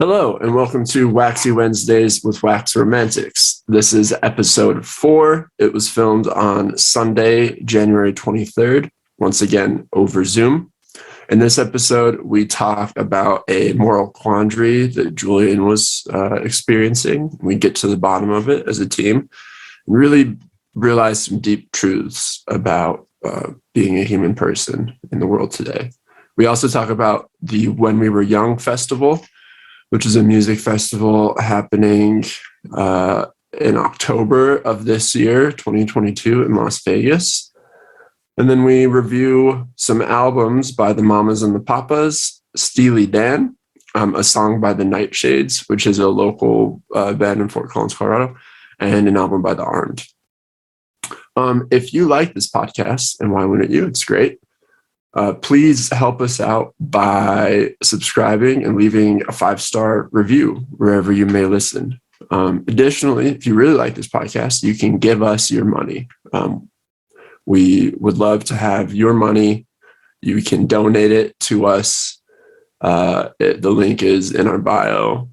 Hello, and welcome to Waxy Wednesdays with Wax Romantics. This is episode 4. It was filmed on Sunday, January 23rd, once again over Zoom. In this episode, we talk about a moral quandary that Julian was experiencing. We get to the bottom of it as a team and really realize some deep truths about being a human person in the world today. We also talk about the When We Were Young festival, which is a music festival happening in October of this year, 2022, in Las Vegas. And then we review some albums by the Mamas and the Papas, Steely Dan, a song by the Nightshades, which is a local band in Fort Collins, Colorado, and an album by the Armed. If you like this podcast, and why wouldn't you? It's great. Please help us out by subscribing and leaving a 5-star review wherever you may listen. Additionally, if you really like this podcast, you can give us your money. We would love to have your money. You can donate it to us. The link is in our bio.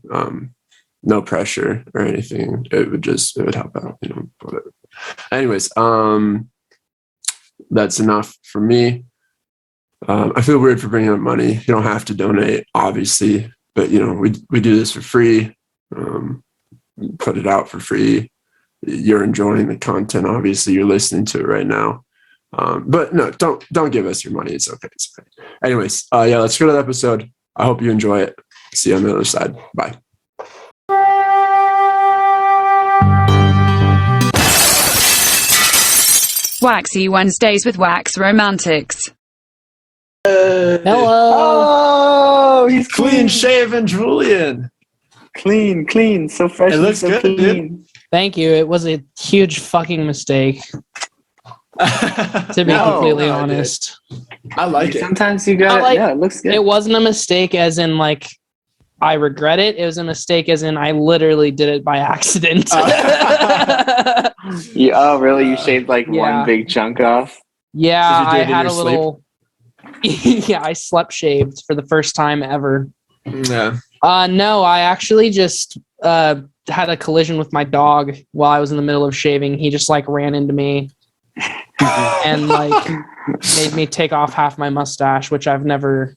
No pressure or anything. It would help out, whatever. Anyways, that's enough for me. I feel weird for bringing up money. You don't have to donate, obviously, but we do this for free. Put it out for free. You're enjoying the content. Obviously, you're listening to it right now. But no, don't give us your money. It's okay. It's okay. Anyways, let's go to the episode. I hope you enjoy it. See you on the other side. Bye. Waxy Wednesdays with Wax Romantics. Hello. Oh, he's Clean shaven Julian. Clean, so fresh. It looks so good, clean. dude. Thank you. It was a huge fucking mistake, to be completely honest. I like it. Sometimes you got it looks good. It wasn't a mistake as in like I regret it. It was a mistake as in I literally did it by accident. Oh, really? You shaved one big chunk off? Yeah, So you did I it in had your a little. Yeah, I slept shaved for the first time ever. Yeah. No, I actually just had a collision with my dog while I was in the middle of shaving. He just ran into me and made me take off half my mustache, which I've never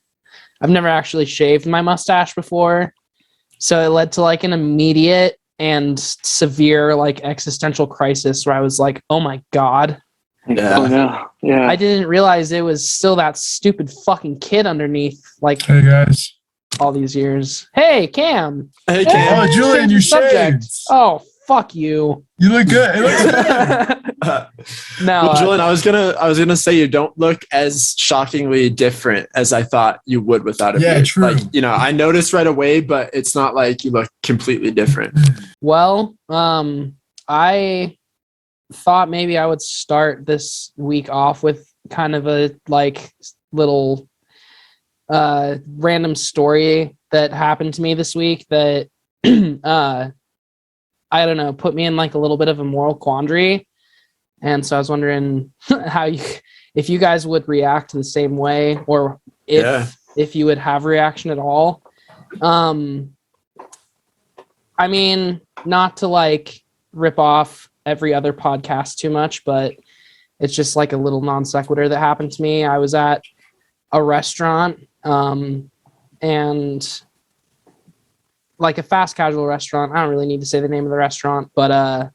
actually shaved my mustache before. So it led to an immediate and severe existential crisis where I was like, oh my God. Yeah. Oh no. Yeah. I didn't realize it was still that stupid fucking kid underneath Hey guys. all these years. Hey, Cam. Hey, Cam. Oh, Julian, you shaved. Oh, fuck you. You look good. It looks good. No, Well, Julian, I was gonna say you don't look as shockingly different as I thought you would without a Yeah, beard. true. I noticed right away, but it's not like you look completely different. well, I thought maybe I would start this week off with kind of a little random story that happened to me this week that I don't know, put me in a little bit of a moral quandary. And so I was wondering if you guys would react the same way, or if you would have reaction at all. I mean, not to rip off every other podcast too much, but it's just a little non sequitur that happened to me. I was at a restaurant, and a fast casual restaurant. I don't really need to say the name of the restaurant, but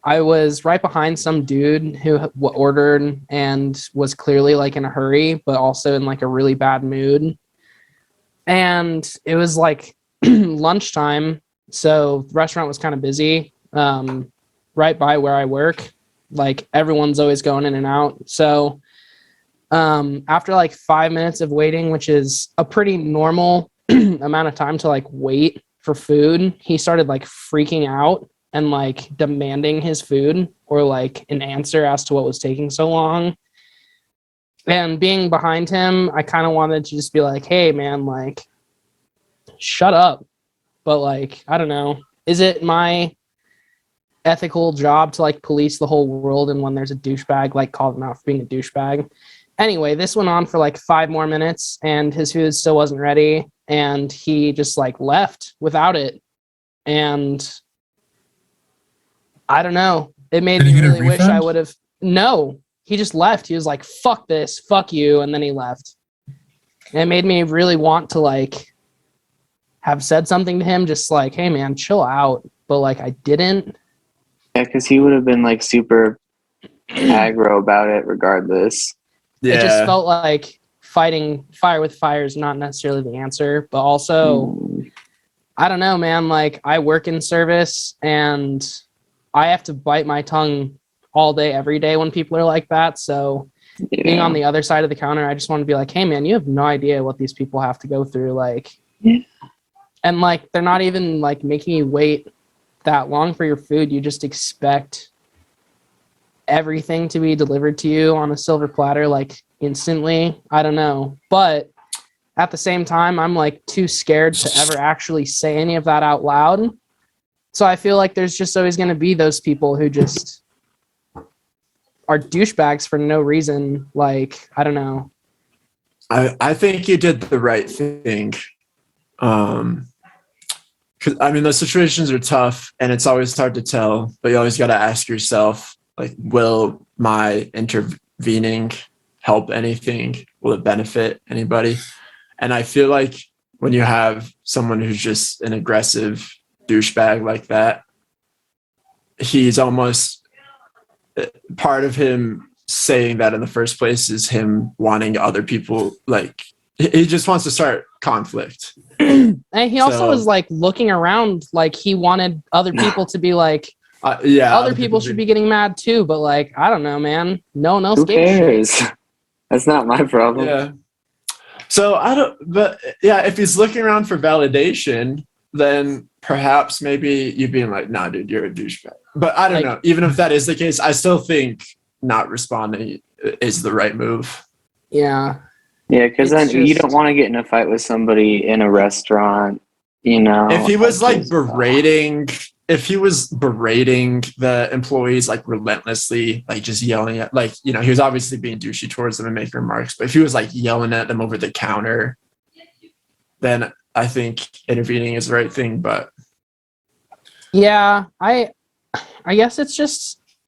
I was right behind some dude who ordered and was clearly in a hurry, but also in a really bad mood. And it was lunchtime, so the restaurant was kind of busy. Right by where I work, everyone's always going in and out. So after 5 minutes of waiting, which is a pretty normal amount of time to wait for food, he started freaking out and demanding his food or an answer as to what was taking so long. And being behind him, I kind of wanted to just be hey man, shut up. But I don't know, is it my ethical job to police the whole world, and when there's a douchebag call them out for being a douchebag? Anyway, this went on for like 5 more minutes, and his food still wasn't ready, and he just like left without it. And I don't know. It made me really wish I would have. No, he just left. He was like, "Fuck this, fuck you," and then he left. And it made me really want to like have said something to him, just like, "Hey man, chill out." But like I didn't. Yeah, because he would have been like super aggro about it regardless. Yeah. It just felt like fighting fire with fire is not necessarily the answer, but also, I don't know, man. Like I work in service and I have to bite my tongue all day, every day when people are like that. So being on the other side of the counter, I just want to be like, hey man, you have no idea what these people have to go through. Like, and like, they're not even like making you wait that long for your food. You just expect everything to be delivered to you on a silver platter, like instantly. I don't know. But at the same time, I'm like too scared to ever actually say any of that out loud. So I feel like there's just always going to be those people who just are douchebags for no reason. Like, I don't know. I think you did the right thing. 'Cause, I mean, those situations are tough and it's always hard to tell, but you always got to ask yourself, like, will my intervening help anything? Will it benefit anybody? And I feel like when you have someone who's just an aggressive douchebag like that, he's almost part of him saying that in the first place is him wanting other people, like he just wants to start conflict. And he also was like looking around like he wanted other people to be like, other people should be getting mad too, but like, I don't know, man. No one else Who cares? That's not my problem. Yeah. So but if he's looking around for validation, then perhaps maybe you being like, nah, dude, you're a douchebag. But I don't know. Even if that is the case, I still think not responding is the right move. Yeah. Yeah, because then you don't want to get in a fight with somebody in a restaurant, you know. If he was like berating the employees like relentlessly, like just yelling at, like, you know, he was obviously being douchey towards them and making remarks, but if he was like yelling at them over the counter, then I think intervening is the right thing. But yeah, I guess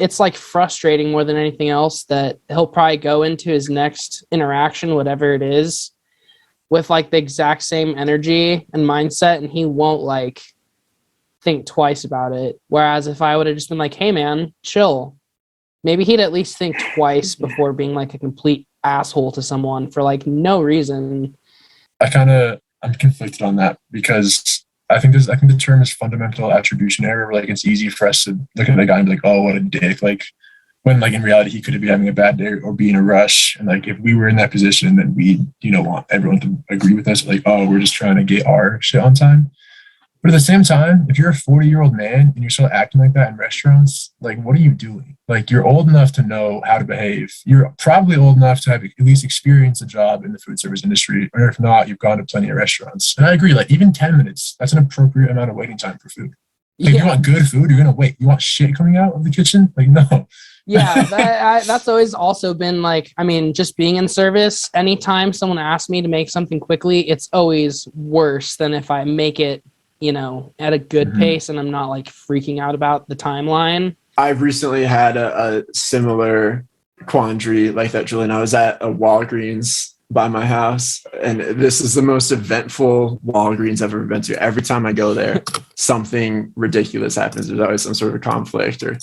it's like frustrating more than anything else that he'll probably go into his next interaction, whatever it is, with like the exact same energy and mindset, and he won't like think twice about it. Whereas if I would have just been like, hey man, chill, maybe he'd at least think twice before being like a complete asshole to someone for like no reason. I'm conflicted on that because I think the term is fundamental attribution error. Like it's easy for us to look at a guy and be like, oh, what a dick. Like when like in reality he could be having a bad day or be in a rush. And like if we were in that position, then we, you know, want everyone to agree with us. Like, oh, we're just trying to get our shit on time. But at the same time, if you're a 40-year-old man and you're still acting like that in restaurants, like what are you doing? Like you're old enough to know how to behave. You're probably old enough to have at least experienced a job in the food service industry. Or if not, you've gone to plenty of restaurants. And I agree, like even 10 minutes, that's an appropriate amount of waiting time for food. Like you want good food, you're going to wait. You want shit coming out of the kitchen? Like no. Yeah, that's always also been like, I mean, just being in service, anytime someone asks me to make something quickly, it's always worse than if I make it, you know, at a good pace and I'm not like freaking out about the timeline. I've recently had a similar quandary like that, Julian. I was at a Walgreens by my house, and this is the most eventful Walgreens I've ever been to. Every time I go there, something ridiculous happens. There's always some sort of conflict or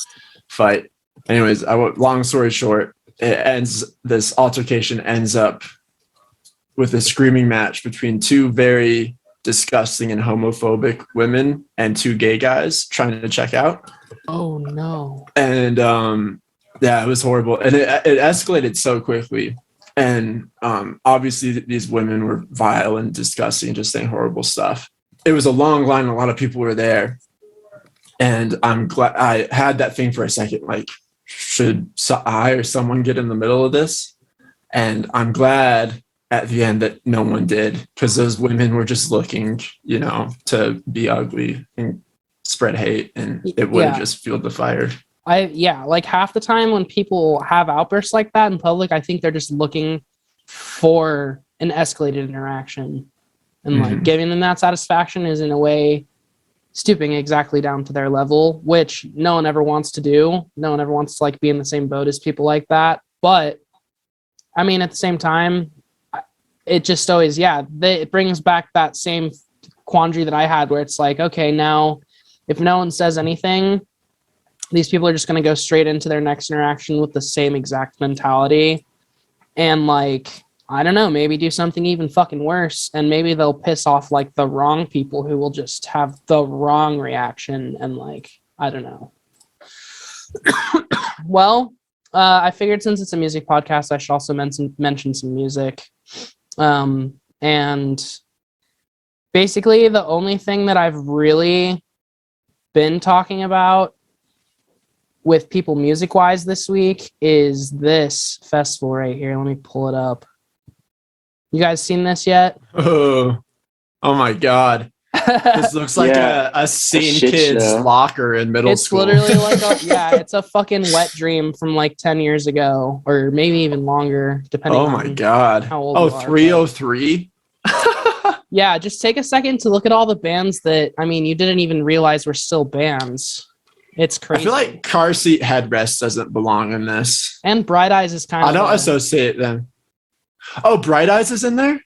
fight. Anyways, long story short, this altercation ends up with a screaming match between two very disgusting and homophobic women and two gay guys trying to check out. Oh no. And it was horrible. And it escalated so quickly. And obviously these women were vile and disgusting, just saying horrible stuff. It was a long line. A lot of people were there. And I'm glad I had that thing for a second, like, should I or someone get in the middle of this? And I'm glad at the end that no one did, because those women were just looking, you know, to be ugly and spread hate, and it would have just fueled the fire. Like half the time when people have outbursts like that in public, I think they're just looking for an escalated interaction. And like giving them that satisfaction is in a way stooping exactly down to their level, which no one ever wants to do. No one ever wants to like be in the same boat as people like that. But I mean, at the same time, it just always, it brings back that same quandary that I had where it's like, okay, now if no one says anything, these people are just going to go straight into their next interaction with the same exact mentality. And like, I don't know, maybe do something even fucking worse. And maybe they'll piss off like the wrong people who will just have the wrong reaction. And like, I don't know. Well, I figured since it's a music podcast, I should also mention some music. And basically the only thing that I've really been talking about with people music-wise this week is this festival right here. Let me pull it up. You guys seen this yet? Oh my God. This looks like a scene kid's show. locker in middle It's school. literally like it's a fucking wet dream from like 10 years ago, or maybe even longer, depending Oh on my God. how old you are, 303? Yeah, just take a second to look at all the bands that, I mean, you didn't even realize were still bands. It's I crazy. feel like Car Seat Headrest doesn't belong in this. And Bright Eyes is kind I of don't associate them. Oh, Bright Eyes is in there?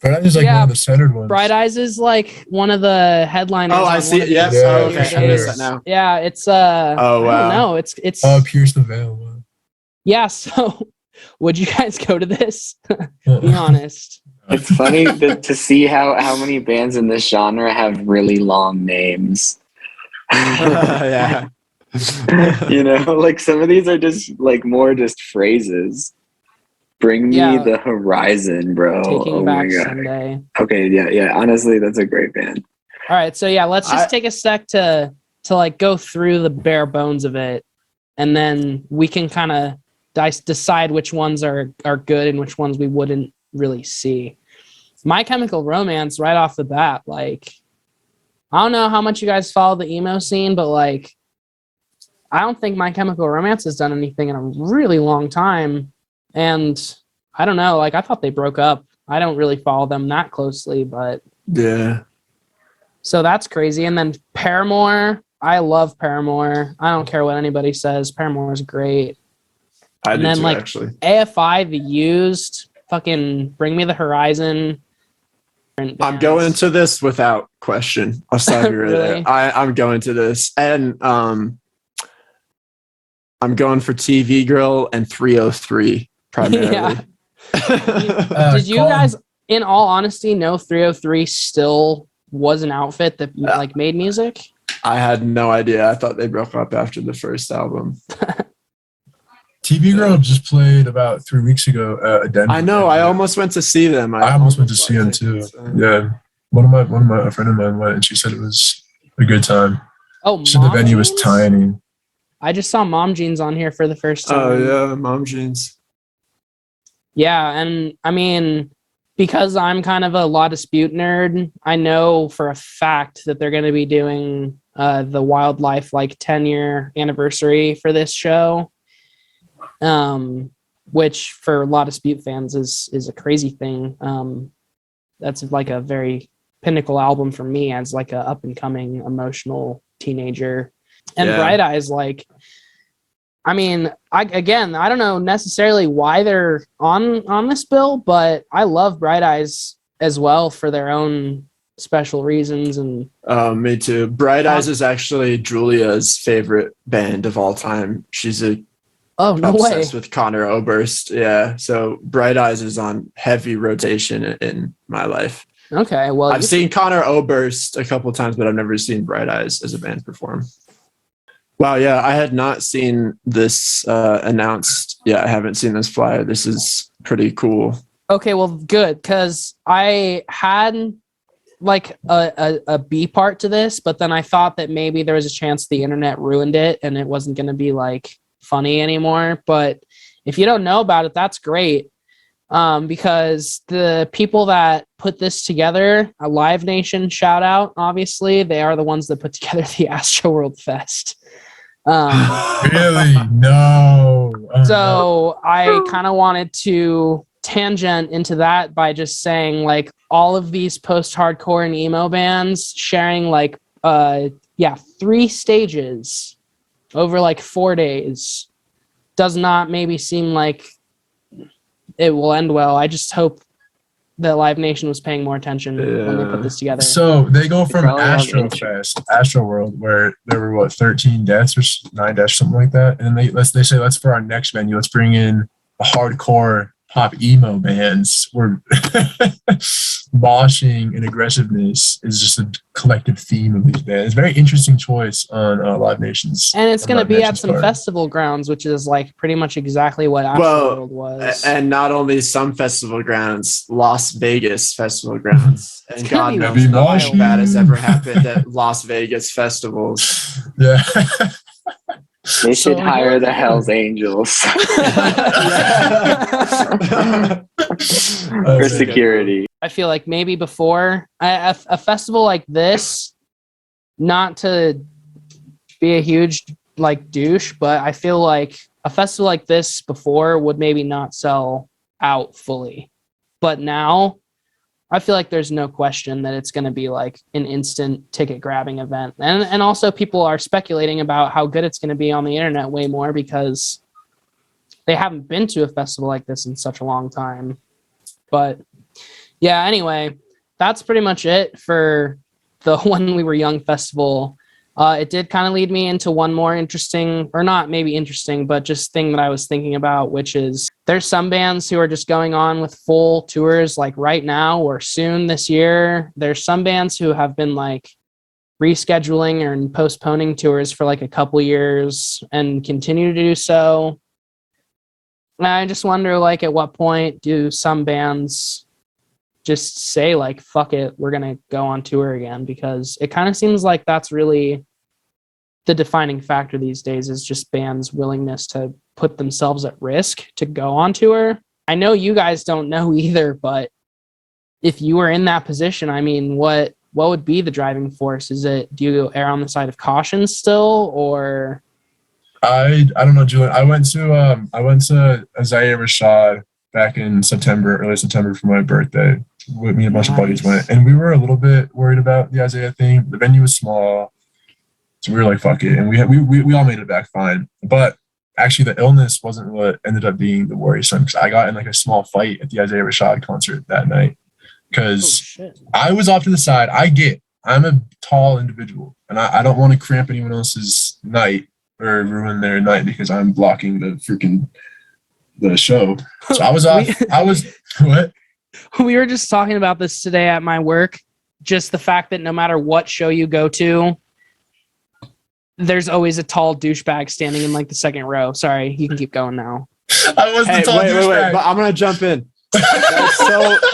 Bright Eyes is like Yeah, one of the centered ones. Bright Eyes is like one of the headliners. Oh, I on see one of it. Yes. Yeah, Oh, for okay. sure. I missed that now. Yeah, it's Oh, I wow. don't know. It's Pierce the Veil. yeah, so would you guys go to this? Be honest. It's funny to see how many bands in this genre have really long names. Yeah. You know, like some of these are just like more just phrases. Bring me Yeah. the horizon, bro. Taking Oh Back my God. Sunday. Okay, yeah. Honestly, that's a great band. All right, so yeah, let's just take a sec to like go through the bare bones of it, and then we can kind of decide which ones are good and which ones we wouldn't really see. My Chemical Romance, right off the bat, like, I don't know how much you guys follow the emo scene, but like, I don't think My Chemical Romance has done anything in a really long time. And I don't know, like, I thought they broke up. I don't really follow them that closely, but Yeah. so that's crazy. And then Paramore, I love Paramore. I don't care what anybody says. Paramore is great. I And do then, too, like, actually. AFI, The Used, fucking Bring Me the Horizon. I'm going into this without question. I'll stop you right Really? there. I'm going to this. And I'm going for TV Girl and 303 primarily. Did you guys, in all honesty, know 303 still was an outfit that like made music? I had no idea. I thought they broke up after the first album. TV Girl just played about 3 weeks ago at Denver. I know. I almost went to see them. I almost went to see them too. Yeah, a friend of mine went, and she said it was a good time. Oh, She said the Mom venue was Jeans? tiny. I just saw Mom Jeans on here for the first time. Oh yeah, Mom Jeans. Yeah, and I mean, because I'm kind of a Law Dispute nerd, I know for a fact that they're going to be doing the Wildlife like 10-year anniversary for this show, which for Law Dispute fans is a crazy thing. That's like a very pinnacle album for me as like a up and coming emotional teenager. And Yeah. Bright Eyes, like, I mean, I don't know necessarily why they're on this bill, but I love Bright Eyes as well for their own special reasons. And Me too. Bright Eyes is actually Julia's favorite band of all time. She's oh, no way. obsessed with Connor Oberst. Yeah, so Bright Eyes is on heavy rotation in my life. Okay, well, I've seen Connor Oberst a couple times, but I've never seen Bright Eyes as a band perform. Wow, yeah, I had not seen this announced. Yeah, I haven't seen this flyer. This is pretty cool. Okay, well, good, because I had like a B part to this, but then I thought that maybe there was a chance the internet ruined it and it wasn't going to be like funny anymore. But if you don't know about it, that's great. Because the people that put this together, a Live Nation shout out, obviously, they are the ones that put together the Astroworld Fest. Really? No. Oh, So I kind of wanted to tangent into that by just saying like all of these post-hardcore and emo bands sharing like 3 stages over like 4 days does not maybe seem like it will end well. I just hope that Live Nation was paying more attention when they put this together. So they go from probably have Astro World, where there were 13 deaths or 9 deaths, something like that, and then they say let's for our next venue, let's bring in a hardcore pop emo bands where moshing and aggressiveness is just a collective theme of these bands. It's a very interesting choice on Live Nation's. And it's going to Live be at Nation's some part. festival grounds, which is like pretty much exactly what Astro World was. And not only some festival grounds, Las Vegas festival grounds. And God be knows nothing wild. bad has ever happened at Las Vegas festivals. Yeah. They should So, hire the Hells Angels for security. I feel like maybe before a festival like this, not to be a huge like douche, but I feel like a festival like this before would maybe not sell out fully. But now I feel like there's no question that it's going to be like an instant ticket grabbing event. And also people are speculating about how good it's going to be on the internet way more because they haven't been to a festival like this in such a long time. But yeah, anyway, that's pretty much it for the When We Were Young festival. It did kind of lead me into one more interesting, or not maybe interesting, but just thing that I was thinking about, which is there's some bands who are just going on with full tours like right now or soon this year. There's some bands who have been like rescheduling and postponing tours for like a couple years and continue to do so. And I just wonder, like, at what point do some bands just say like, fuck it, we're going to go on tour again? Because it kind of seems like that's really the defining factor these days, is just bands' willingness to put themselves at risk to go on tour. I know you guys don't know either, but if you were in that position, I mean, what would be the driving force? Is it, do you err on the side of caution still, or? I don't know, Julian. I went to Isaiah Rashad back in early September for my birthday. Me and a bunch of buddies went, and we were a little bit worried about the Isaiah thing. The venue was small, so we were like, "Fuck it," and we all made it back fine. But actually, the illness wasn't what ended up being the worrisome, because I got in like a small fight at the Isaiah Rashad concert that night because I was off to the side. I'm a tall individual, and I don't want to cramp anyone else's night or ruin their night because I'm blocking the show. So I was off. What? We were just talking about this today at my work. Just the fact that no matter what show you go to, there's always a tall douchebag standing in like the second row. Sorry, you can keep going now. I was the tall douchebag. But I'm gonna jump in.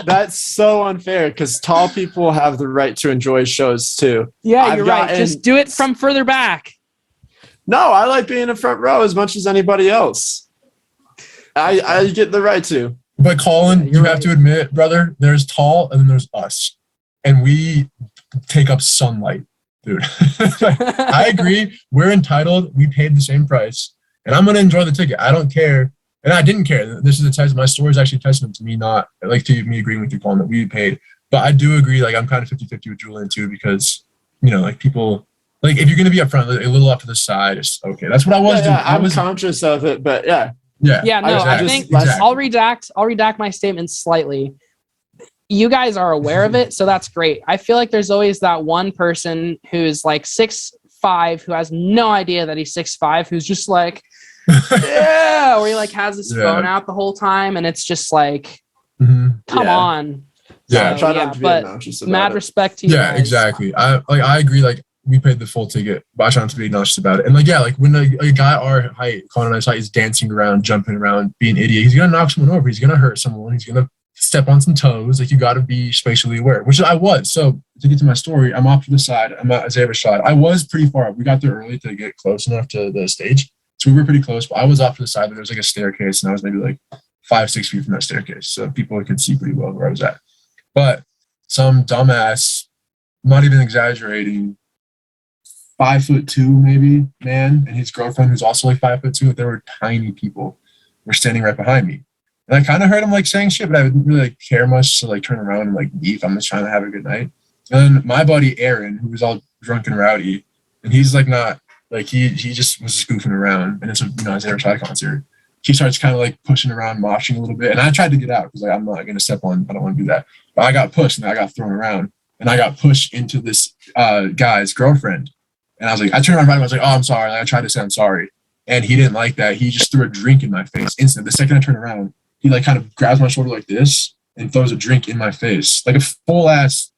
That's so unfair, because tall people have the right to enjoy shows too. Yeah, you're right. Just do it from further back. No, I like being in front row as much as anybody else. I get the right to. But Colin, you have to admit, brother, there's tall and then there's us. And we take up sunlight, dude. I agree. We're entitled. We paid the same price. And I'm going to enjoy the ticket. I don't care. And I didn't care. This is a test. My story is actually a testament to me, not like to me agreeing with you, Colin, that we paid. But I do agree. Like, I'm kind of 50-50 with Julian too, because, you know, like people, like if you're going to be up front, a little off to the side, it's okay. That's what I was doing. I'm conscious of it, but yeah. Yeah, no, I think exactly. I'll redact my statement slightly. You guys are aware of it, so that's great. I feel like there's always that one person who's like 6'5", who has no idea that he's 6'5", who's just like, yeah, or he like has his phone out the whole time, and it's just like, come on. Yeah, so, but mad respect to you guys. Exactly. I agree. Like, we paid the full ticket, but I try not to be obnoxious about it. And like, yeah, like when a guy our height, Colin and I's height, is dancing around, jumping around, being an idiot, he's gonna knock someone over. He's gonna hurt someone. He's gonna step on some toes. Like, you got to be spatially aware, which I was. So to get to my story, I'm off to the side. I'm at Isaiah Rashad. I was pretty far up. We got there early to get close enough to the stage, so we were pretty close. But I was off to the side. There was like a staircase, and I was maybe like 5-6 feet from that staircase, so people could see pretty well where I was at. But some dumbass, not even exaggerating, 5'2" maybe man, and his girlfriend who's also like 5'2". They were tiny people, were standing right behind me, and I kind of heard him like saying shit, but I didn't really like care much to like turn around and like leave. I'm just trying to have a good night. And then my buddy Aaron, who was all drunk and rowdy, and he's like not like he just was just goofing around, and it's a his Aeroside concert. He starts kind of like pushing around, moshing a little bit, and I tried to get out because like I'm not gonna step on. I don't want to do that. But I got pushed and I got thrown around, and I got pushed into this guy's girlfriend. And I was like, I turned around and I was like, oh, I'm sorry. Like, I tried to say I'm sorry, and he didn't like that. He just threw a drink in my face instantly. The second I turned around, he like kind of grabs my shoulder like this and throws a drink in my face, like a full ass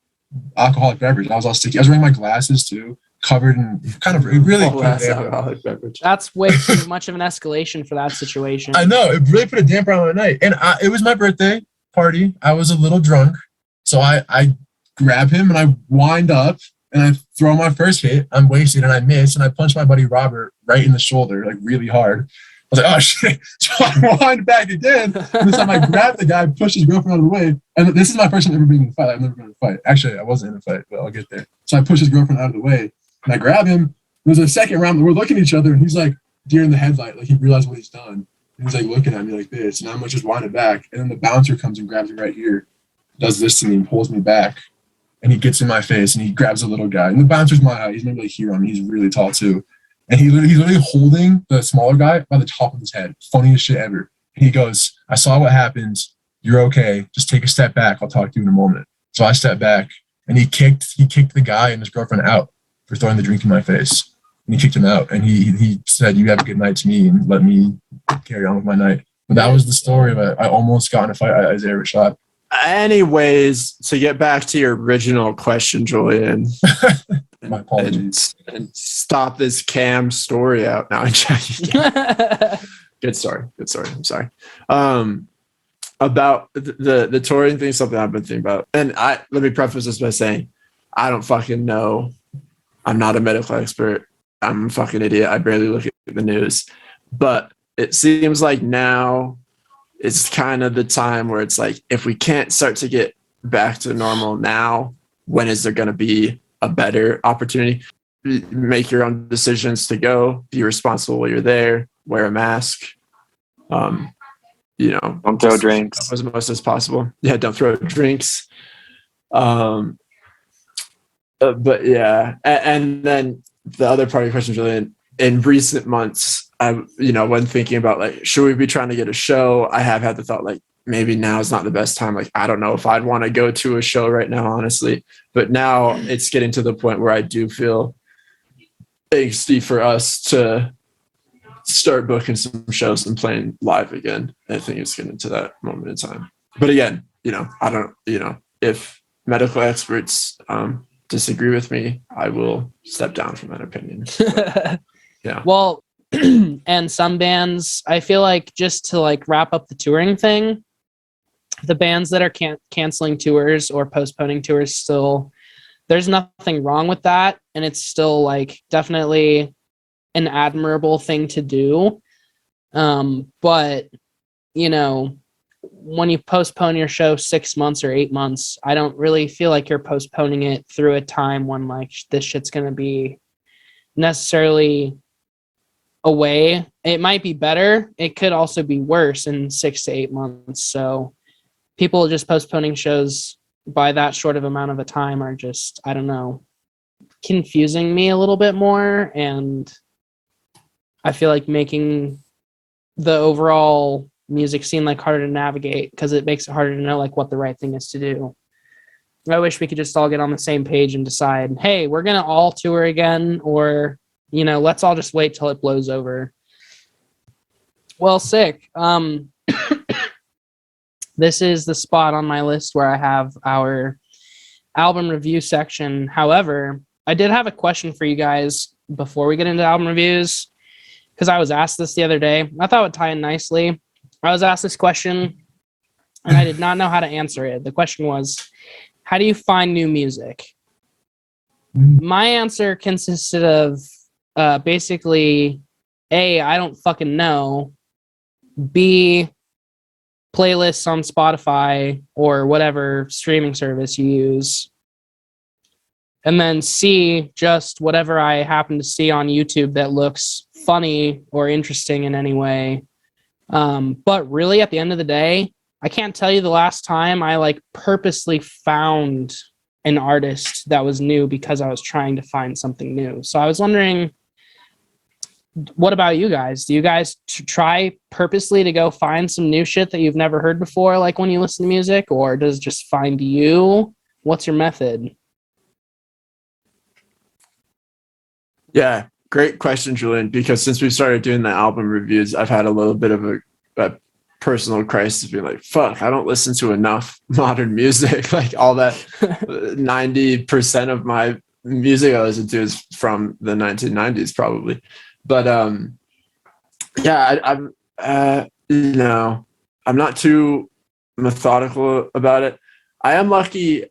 alcoholic beverage. I was all sticky. I was wearing my glasses too, covered in kind of really Full ass alcoholic beverage. That's way too much of an escalation for that situation. I know, it really put a damper on my night. And it was my birthday party. I was a little drunk. So I grab him and I wind up and I throw my first hit. I'm wasted and I miss. And I punch my buddy Robert right in the shoulder, like really hard. I was like, oh shit. So I wind back again. And this time I grab the guy, push his girlfriend out of the way. And this is my first time ever being in a fight. I've never been in a fight. Actually, I wasn't in a fight, but I'll get there. So I push his girlfriend out of the way and I grab him. There's a second round. We're looking at each other and he's like deer in the headlight. Like he realized what he's done. And he's like looking at me like this. And I'm just winding back. And then the bouncer comes and grabs me right here, does this to me and pulls me back. And he gets in my face and he grabs a little guy. And the bouncer's my height. He's maybe like here on me. He's really tall too. And he's literally holding the smaller guy by the top of his head. Funniest shit ever. And he goes, I saw what happened. You're okay. Just take a step back. I'll talk to you in a moment. So I stepped back and he kicked the guy and his girlfriend out for throwing the drink in my face. And he kicked him out. And he said, you have a good night to me and let me carry on with my night. But that was the story of it. I almost got in a fight at Isaiah Rashad. Anyways, to get back to your original question, Julian, My apologies. and stop this Cam story out now. Good story. I'm sorry. About the touring thing, something I've been thinking about, and let me preface this by saying, I don't fucking know. I'm not a medical expert. I'm a fucking idiot. I barely look at the news, but it seems like now it's kind of the time where it's like, if we can't start to get back to normal now, when is there going to be a better opportunity? Make your own decisions to go, be responsible while you're there, wear a mask, don't throw drinks as much as possible. Yeah, don't throw drinks. But yeah, and then the other part of your question, Julian, in recent months, when thinking about like, should we be trying to get a show? I have had the thought like, maybe now is not the best time. Like, I don't know if I'd want to go to a show right now, honestly. But now it's getting to the point where I do feel angsty for us to start booking some shows and playing live again. I think it's getting to that moment in time. But again, I don't, if medical experts disagree with me, I will step down from that opinion. But, yeah. Well, and some bands, I feel like, just to like wrap up the touring thing, the bands that are canceling tours or postponing tours, still, there's nothing wrong with that. And it's still like definitely an admirable thing to do. But, when you postpone your show 6 months or 8 months, I don't really feel like you're postponing it through a time when like this shit's going to be necessarily away. It might be better. It could also be worse in 6 to 8 months. So people just postponing shows by that short of amount of a time are just, I don't know, confusing me a little bit more. And I feel like making the overall music scene like harder to navigate, because it makes it harder to know like what the right thing is to do. I wish we could just all get on the same page and decide, hey, we're going to all tour again, or, let's all just wait till it blows over. Well, sick. This is the spot on my list where I have our album review section. However, I did have a question for you guys before we get into album reviews, because I was asked this the other day. I thought it would tie in nicely. I was asked this question, and I did not know how to answer it. The question was, how do you find new music? My answer consisted of basically, A, I don't fucking know. B, playlists on Spotify or whatever streaming service you use. And then C, just whatever I happen to see on YouTube that looks funny or interesting in any way. But really, at the end of the day, I can't tell you the last time I like purposely found an artist that was new because I was trying to find something new. So I was wondering, what about you guys? Do you guys try purposely to go find some new shit that you've never heard before, like when you listen to music, or does it just find you? What's your method? Yeah, great question, Julian, because since we started doing the album reviews, I've had a little bit of a personal crisis being like, fuck, I don't listen to enough modern music. Like all that 90% of my music I listen to is from the 1990s probably. But yeah, I'm I'm not too methodical about it. I am lucky.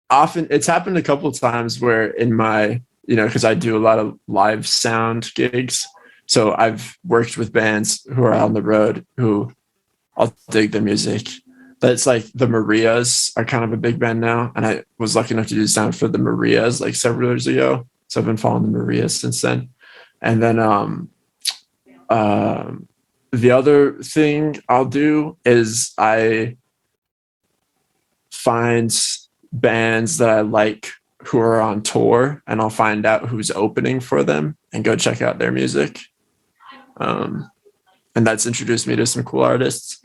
Often it's happened a couple of times where in my, because I do a lot of live sound gigs. So I've worked with bands who are on the road who I'll dig their music. But it's like the Marias are kind of a big band now. And I was lucky enough to do sound for the Marias like several years ago. So I've been following the Marias since then. And then the other thing I'll do is I find bands that I like who are on tour, and I'll find out who's opening for them and go check out their music. And that's introduced me to some cool artists.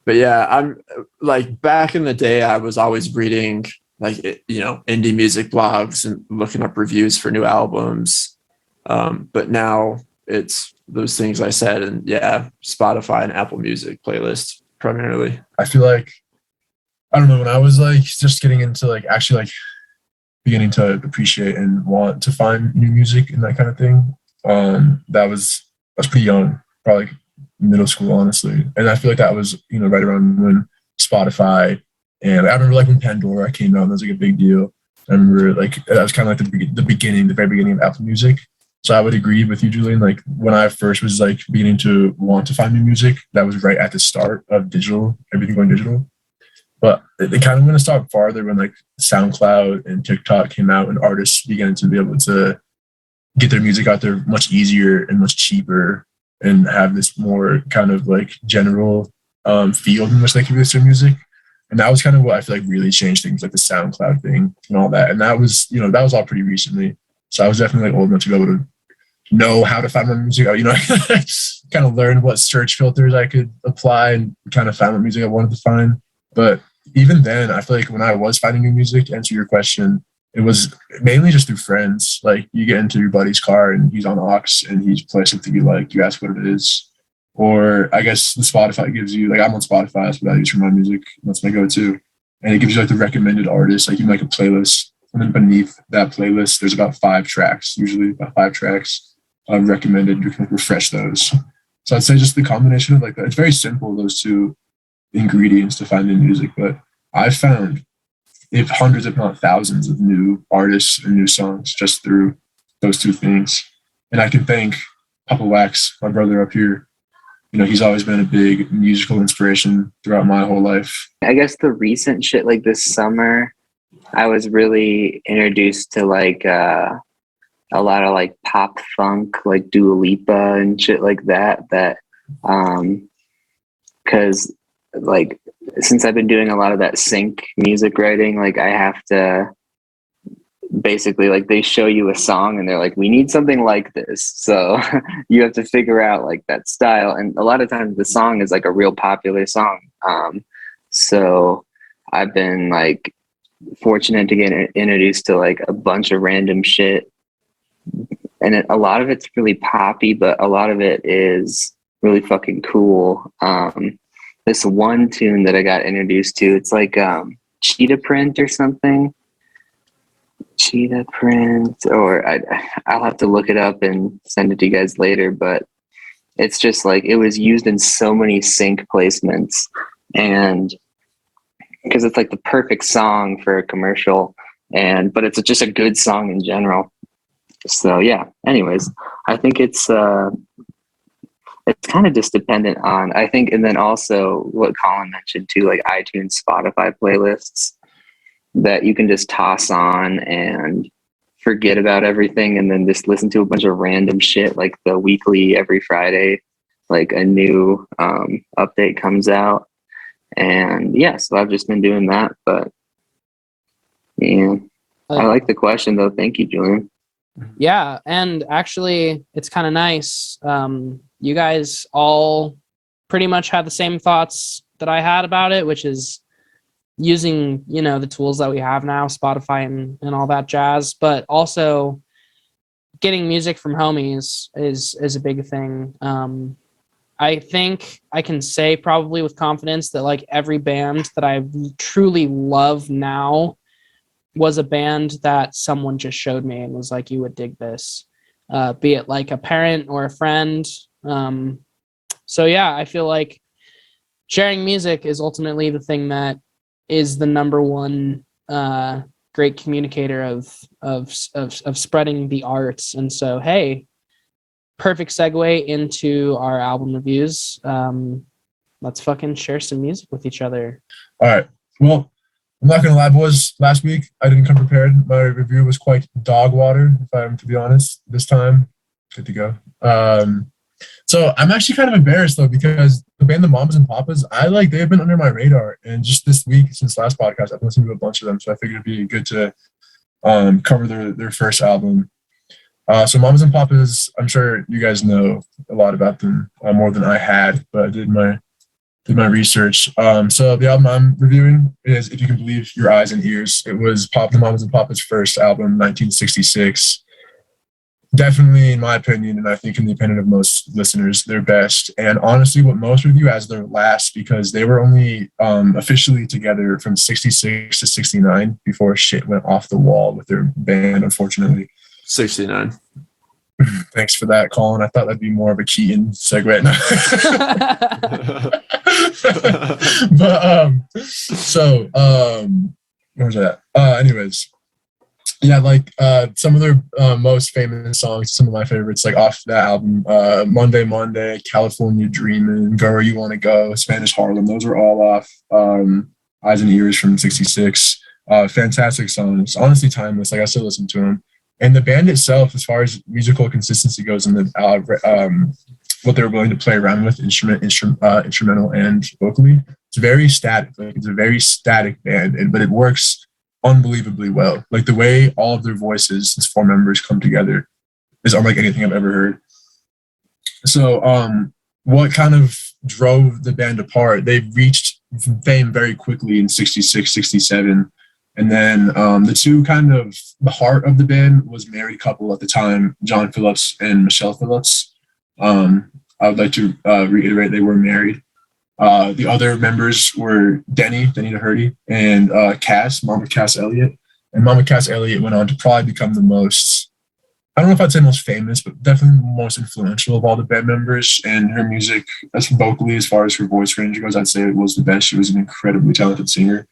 But yeah, I'm like back in the day, I was always reading like, indie music blogs and looking up reviews for new albums. But now it's those things I said, and yeah, Spotify and Apple Music playlists primarily. I feel like, I don't know, when I was like just getting into like actually like beginning to appreciate and want to find new music and that kind of thing, I was pretty young, probably like middle school, honestly. And I feel like that was, right around when Spotify, and I remember like when Pandora came out, that was like a big deal. I remember like that was kind of like the very beginning of Apple Music. So I would agree with you, Julian. Like when I first was like beginning to want to find new music, that was right at the start of everything going digital. But it kind of went a step farther when like SoundCloud and TikTok came out and artists began to be able to get their music out there much easier and much cheaper and have this more kind of like general field in which they can release their music. And that was kind of what I feel like really changed things, like the SoundCloud thing and all that. And that was, that was all pretty recently. So I was definitely like old enough to be able to know how to find my music, kind of learn what search filters I could apply and kind of find what music I wanted to find. But even then, I feel like when I was finding new music, to answer your question, it was mainly just through friends. Like you get into your buddy's car and he's on aux and he plays something you like, you ask what it is. Or I guess the Spotify gives you, like I'm on Spotify, that's what I use for my music. That's my go-to. And it gives you like the recommended artists, like you make a playlist. And then beneath that playlist, there's about 5 tracks, usually about 5 tracks recommended. You can refresh those. So I'd say just the combination of like that. It's very simple, those two ingredients to find new music. But I've found hundreds, if not thousands, of new artists and new songs just through those two things. And I can thank Papa Wax, my brother up here. He's always been a big musical inspiration throughout my whole life. I guess the recent shit, like this summer, I was really introduced to like a lot of like pop funk, like Dua Lipa and shit like that. Because like since I've been doing a lot of that sync music writing, like I have to basically like they show you a song and they're like, we need something like this. So you have to figure out like that style. And a lot of times the song is like a real popular song. So I've been like fortunate to get introduced to like a bunch of random shit. And a lot of it's really poppy, but a lot of it is really fucking cool. This one tune that I got introduced to, it's like Cheetah Print or something. Cheetah Print, or I'll have to look it up and send it to you guys later, but it's just like it was used in so many sync placements, and because it's like the perfect song for a commercial, but it's just a good song in general. So yeah, anyways, I think it's kind of just dependent on, I think, and then also what Colin mentioned too, like iTunes, Spotify playlists that you can just toss on and forget about everything and then just listen to a bunch of random shit, like the weekly every Friday, like a new update comes out. And yeah, so I've just been doing that. But yeah, I like the question though. Thank you, Julian. Yeah, and actually, it's kind of nice. You guys all pretty much had the same thoughts that I had about it, which is using, you know, the tools that we have now, Spotify and all that jazz, but also getting music from homies is a big thing. I think I can say probably with confidence that like every band that I truly love now was a band that someone just showed me and was like, you would dig this, be it like a parent or a friend. So yeah, I feel like sharing music is ultimately the thing that is the number one great communicator of spreading the arts. And so, hey, perfect segue into our album reviews. Let's fucking share some music with each other. All right. Well, I'm not gonna lie, boys. Last week I didn't come prepared. My review was quite dog water, if I'm to be honest. This time, good to go. So I'm actually kind of embarrassed though, because the band the Mamas and Papas, they've been under my radar, and just this week since last podcast I've listened to a bunch of them, so I figured it'd be good to cover their first album. So Mamas and Papas, I'm sure you guys know a lot about them, more than I had, but I did my research. So the album I'm reviewing is If You Can Believe Your Eyes and Ears. It was the Mamas and Papas' first album, 1966. Definitely, in my opinion, and I think in the opinion of most listeners, their best. And honestly, what most review as their last, because they were only officially together from 66 to 69 before shit went off the wall with their band, unfortunately. 69. Thanks for that, Colin. I thought that'd be more of a Keaton segue. Where was that? Anyways, yeah, like some of their most famous songs, some of my favorites, like off that album, Monday, Monday, California Dreamin', Go Where You Want to Go, Spanish Harlem, those are all off Eyes and Ears from 66. Fantastic songs, honestly timeless. Like I still listen to them. And the band itself, as far as musical consistency goes, and the what they're willing to play around with, instrumental and vocally, it's very static. Like it's a very static band, but it works unbelievably well. Like the way all of their voices, as four members, come together is unlike anything I've ever heard. So, what kind of drove the band apart? They reached fame very quickly in 66, 67. And then the two kind of the heart of the band was married couple at the time, John Phillips and Michelle Phillips. I would like to reiterate they were married. The other members were Denny DeHurty, and Mama Cass Elliott. And Mama Cass Elliott went on to probably become the most, I don't know if I'd say most famous, but definitely most influential of all the band members. And her music, as vocally, as far as her voice range goes, I'd say it was the best. She was an incredibly talented singer.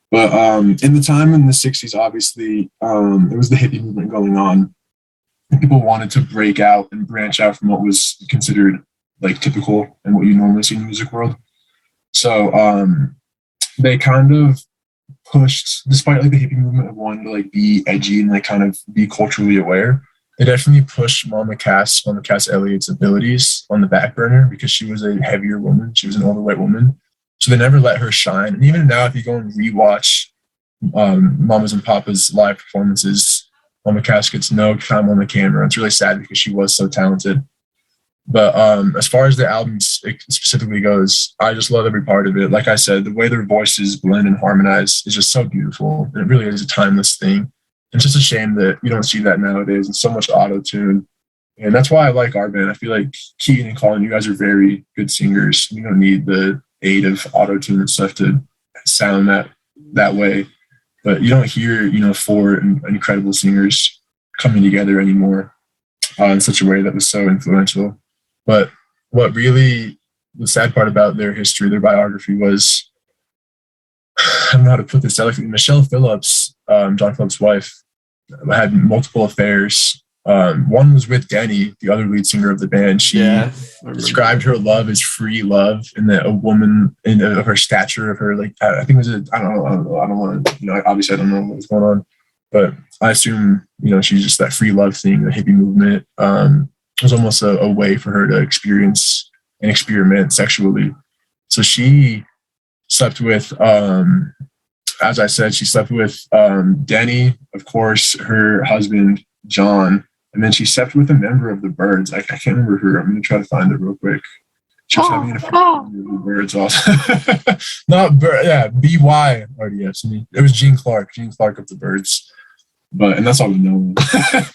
But in the time in the 60s, obviously, there was the hippie movement going on. People wanted to break out and branch out from what was considered like typical and what you normally see in the music world. So they kind of pushed, despite like the hippie movement of wanting to like be edgy and like kind of be culturally aware, they definitely pushed Mama Cass Elliott's abilities on the back burner because she was a heavier woman. She was an overweight woman. So they never let her shine. And even now, if you go and rewatch Mamas and Papas live performances, Mama Cass gets no time on the camera. It's really sad because she was so talented. But as far as the album specifically goes, I just love every part of it. Like I said, the way their voices blend and harmonize is just so beautiful. And it really is a timeless thing. It's just a shame that you don't see that nowadays. It's so much auto-tune. And that's why I like our band. I feel like Keaton and Colin, you guys are very good singers. You don't need the aid of auto-tune and stuff to sound that way. But you don't hear, four incredible singers coming together anymore in such a way that was so influential. But what really the sad part about their history, their biography was, I don't know how to put this delicately. Michelle Phillips, John Phillips' wife, had multiple affairs. One was with Denny, the other lead singer of the band. She described her love as free love, and that a woman of her stature, of her I think it was I don't know, obviously I don't know what was going on, But I assume, she's just that free love thing, the hippie movement. It was almost a way for her to experience and experiment sexually. So she slept with, as I said, she slept with Denny, of course, her husband, John, and then she slept with a member of the Birds. I can't remember her. I'm going to try to find it real quick. She was having an affair with the Birds also. Not Bird, yeah, B-Y-R-D-S. It was Gene Clark of the Birds. And that's all we know.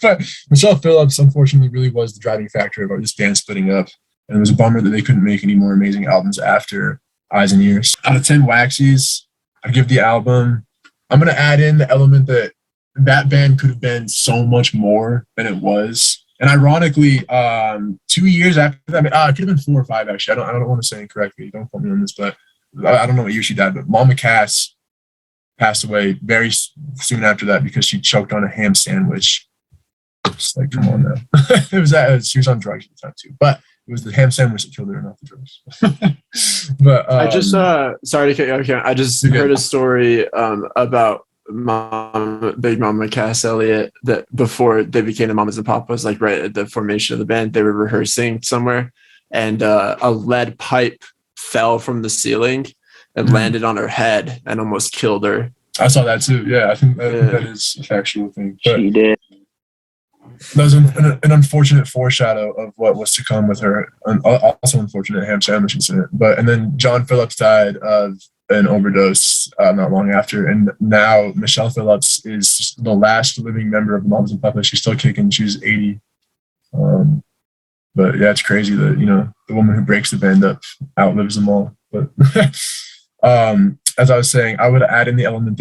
But Michelle Phillips, unfortunately, really was the driving factor about this band splitting up. And it was a bummer that they couldn't make any more amazing albums after Eyes and Ears. Out of 10 Waxys, I'd give the album. I'm going to add in the element that band could have been so much more than it was. And ironically, 2 years after that, it could have been 4 or 5, actually. I don't want to say incorrectly. Don't quote me on this, but I don't know what year she died. But Mama Cass passed away very soon after that because she choked on a ham sandwich. Just like, come on now. She was on drugs at the time too, but it was the ham sandwich that killed her, not the drugs. But I just sorry to cut you off. I just heard a story about Big Mama Cass Elliott that before they became the Mamas and Papas, like right at the formation of the band, they were rehearsing somewhere, and a lead pipe fell from the ceiling and landed on her head and almost killed her. I saw that too. Yeah, I think that is a factual thing. But she did. That was an unfortunate foreshadow of what was to come with her. Also unfortunate ham sandwich incident. And then John Phillips died of an overdose not long after. And now Michelle Phillips is the last living member of the Mamas and Papas. She's still kicking. She's 80. But yeah, it's crazy that, the woman who breaks the band up outlives them all. But as I was saying, I would add in the element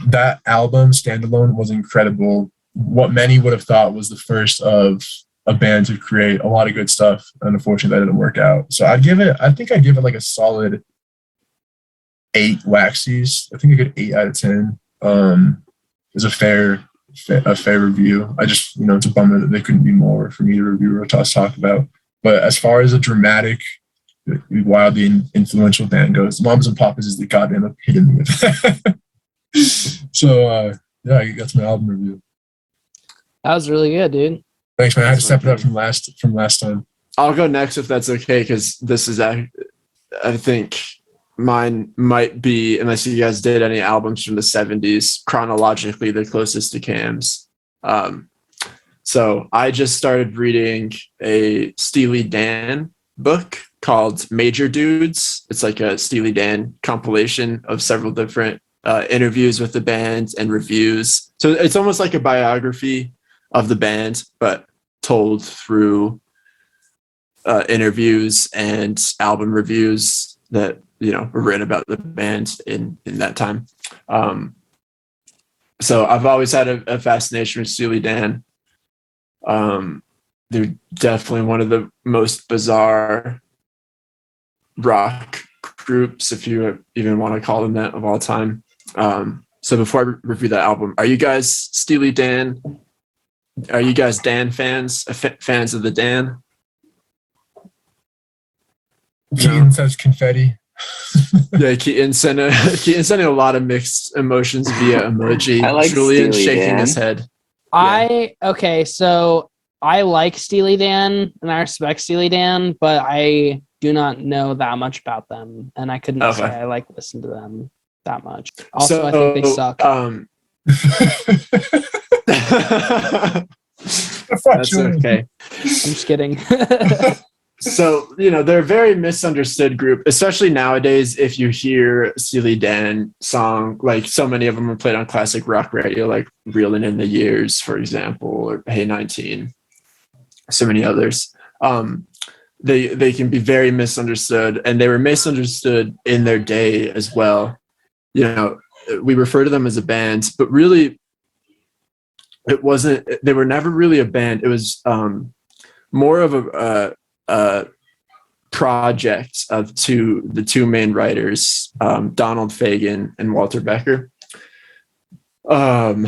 that album, Standalone, was incredible. What many would have thought was the first of a band to create a lot of good stuff. And unfortunately, that didn't work out. So I think I'd give it like a solid 8 Waxys. I think a good 8 out of 10 is a fair review. I just, it's a bummer that there couldn't be more for me to review or to talk about. But as far as a dramatic, wildly influential band goes, Mamas and Papas is the goddamn epitome of that. So, yeah, that's my album review. That was really good, dude. Thanks, man. I had to step it up from last time. I'll go next if that's okay, because this is, I think mine might be, unless you guys did any albums from the 70s, chronologically the closest to Cam's. So I just started reading a Steely Dan book called Major Dudes. It's like a Steely Dan compilation of several different interviews with the band and reviews. So it's almost like a biography of the band, but told through interviews and album reviews that were written about the band in that time. So I've always had a fascination with Steely Dan. They're definitely one of the most bizarre rock groups, if you even want to call them that, of all time. So before I review that album, are you guys Steely Dan? Are you guys Dan fans? Fans of the Dan? Keaton says confetti. Yeah, Keaton sending a lot of mixed emotions via emoji. I like Julian Steely shaking Dan. his head. So I like Steely Dan and I respect Steely Dan, but I do not know that much about them, and I couldn't say I listen to them that much. Also, I think they suck. That's okay. I'm just kidding. So, they're a very misunderstood group, especially nowadays. If you hear Steely Dan song, like so many of them are played on classic rock radio, like Reelin' in the Years, for example, or Hey 19, so many others. They can be very misunderstood, and they were misunderstood in their day as well. We refer to them as a band, but really it wasn't. They were never really a band. It was more of a project of the two main writers, Donald Fagan and Walter Becker. But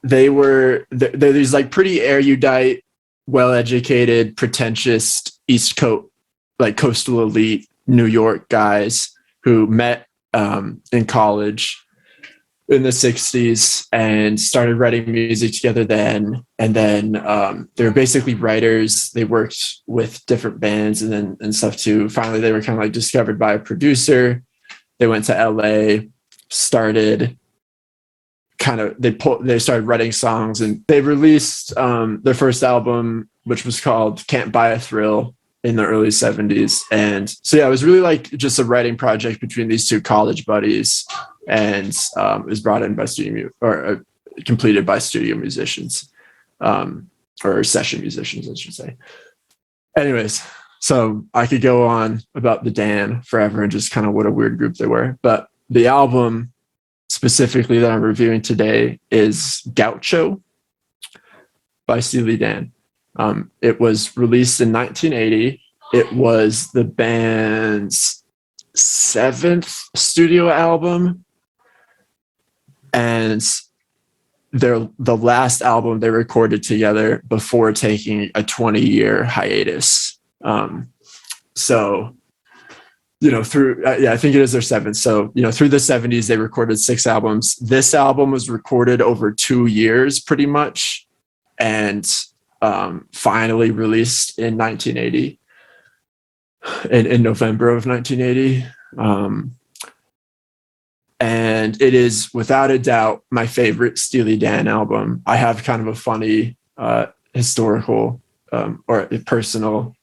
they're these like pretty erudite, well-educated, pretentious East Coast, like coastal elite New York guys who met in college in the 60s and started writing music together then. And then they were basically writers. They worked with different bands and stuff too. Finally, they were kind of like discovered by a producer. They went to LA, started they started writing songs, and they released their first album, which was called Can't Buy a Thrill, in the early 70s. And so yeah, it was really like just a writing project between these two college buddies, and it was brought in by completed by studio musicians, or session musicians, I should say. Anyways, so I could go on about the Dan forever and just kind of what a weird group they were. But the album specifically that I'm reviewing today is Gaucho by Steely Dan. It was released in 1980. It was the band's 7th studio album, and the last album they recorded together before taking a 20-year hiatus. So, through I think it is their 7th. So, through the 70s, they recorded 6 albums. This album was recorded over 2 years, pretty much, and finally released in 1980, in November of 1980. And it is without a doubt my favorite Steely Dan album. I have kind of a funny historical or a personal